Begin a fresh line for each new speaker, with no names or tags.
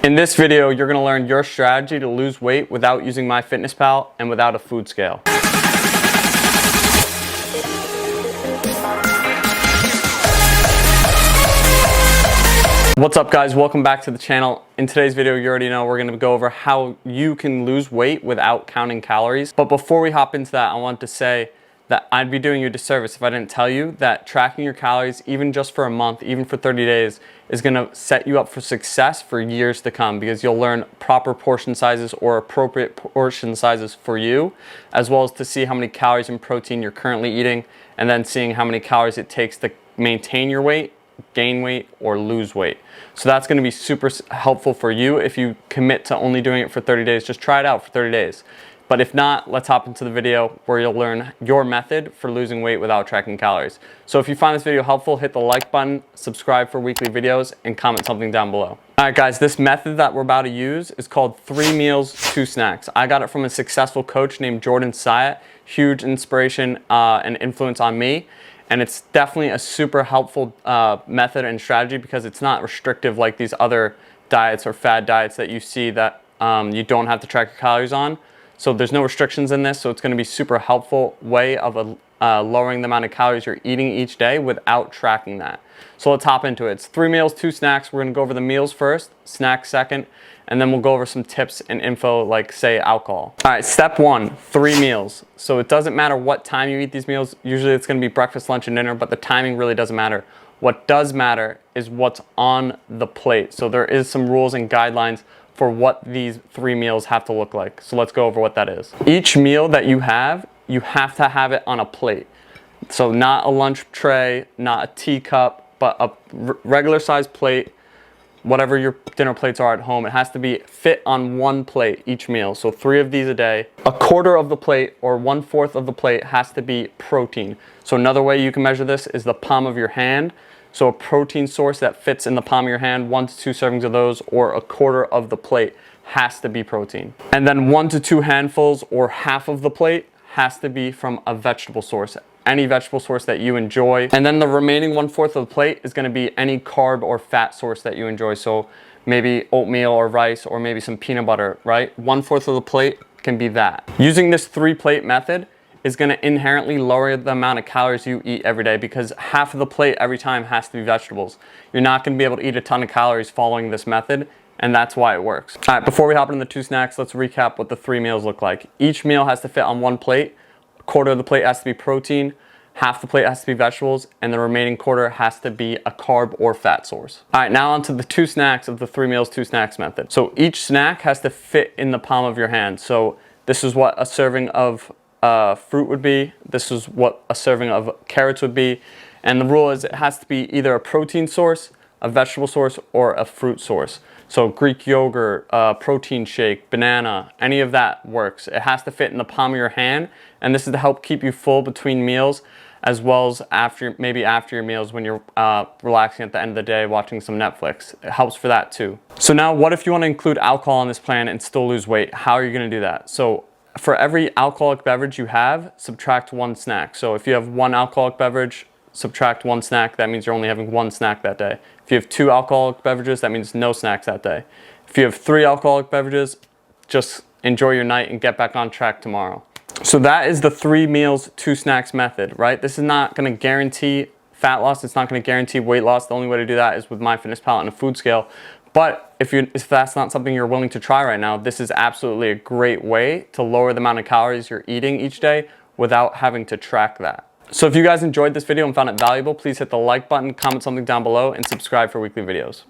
In this video, you're gonna learn your strategy to lose weight without using MyFitnessPal and without a food scale. What's up guys, welcome back to the channel. In today's video, you already know we're gonna go over how you can lose weight without counting calories. But before we hop into that, I want to say that I'd be doing you a disservice if I didn't tell you that tracking your calories, even just for a month, even for 30 days, is gonna set you up for success for years to come, because you'll learn proper portion sizes or appropriate portion sizes for you, as well as to see how many calories and protein you're currently eating, and then seeing how many calories it takes to maintain your weight, gain weight, or lose weight. So that's going to be super helpful for you if you commit to only doing it for 30 days. Just try it out for 30 days. But if not, let's hop into the video where you'll learn your method for losing weight without tracking calories. So if you find this video helpful, hit the like button, subscribe for weekly videos, and comment something down below. All right guys, this method that we're about to use is called 3 meals, 2 snacks. I got it from a successful coach named Jordan Syatt. Huge inspiration and influence on me. And it's definitely a super helpful method and strategy, because it's not restrictive like these other diets or fad diets that you see that you don't have to track your calories on. So there's no restrictions in this, so it's going to be super helpful way of lowering the amount of calories you're eating each day without tracking that. So let's hop into it. It's 3 meals, 2 snacks. We're going to go over the meals first, snacks second, and then we'll go over some tips and info like, say, alcohol. All right, step 1, 3 meals. So it doesn't matter what time you eat these meals. Usually it's going to be breakfast, lunch, and dinner, but the timing really doesn't matter. What does matter is what's on the plate. So there is some rules and guidelines for what these 3 meals have to look like. So let's go over what that is. Each meal that you have to have it on a plate. So not a lunch tray, not a teacup, but a regular sized plate, whatever your dinner plates are at home. It has to be fit on one plate each meal. So 3 of these a day. A quarter of the plate or 1/4 of the plate has to be protein. So another way you can measure this is the palm of your hand. So a protein source that fits in the palm of your hand, 1 to 2 servings of those, or a quarter of the plate has to be protein. And then 1 to 2 handfuls or half of the plate has to be from a vegetable source. Any vegetable source that you enjoy. And then the remaining 1/4 of the plate is going to be any carb or fat source that you enjoy. So maybe oatmeal or rice, or maybe some peanut butter, right? 1/4 of the plate can be that. Using this 3-plate method is going to inherently lower the amount of calories you eat every day, because half of the plate every time has to be vegetables. You're not going to be able to eat a ton of calories following this method, and that's why it works. All right, before we hop into the 2 snacks, let's recap what the 3 meals look like. Each meal has to fit on one plate. A quarter of the plate has to be protein, half the plate has to be vegetables, and the remaining quarter has to be a carb or fat source. All right, now onto the 2 snacks of the 3 meals, 2 snacks method. So each snack has to fit in the palm of your hand. So this is what a serving of fruit would be. This is what a serving of carrots would be. And the rule is it has to be either a protein source, a vegetable source, or a fruit source. So Greek yogurt, protein shake, banana, any of that works. It has to fit in the palm of your hand, and this is to help keep you full between meals, as well as maybe after your meals when you're relaxing at the end of the day, watching some Netflix. It helps for that too. So now, what if you want to include alcohol in this plan and still lose weight? How are you going to do that? So for every alcoholic beverage you have, subtract 1 snack. So if you have 1 alcoholic beverage, subtract 1 snack. That means you're only having 1 snack that day. If you have 2 alcoholic beverages, that means no snacks that day. If you have 3 alcoholic beverages, just enjoy your night and get back on track tomorrow. So that is the 3 meals, 2 snacks method, right? This is not going to guarantee fat loss. It's not going to guarantee weight loss. The only way to do that is with MyFitnessPal and a food scale. But if that's not something you're willing to try right now, this is absolutely a great way to lower the amount of calories you're eating each day without having to track that. So if you guys enjoyed this video and found it valuable, please hit the like button, comment something down below, and subscribe for weekly videos.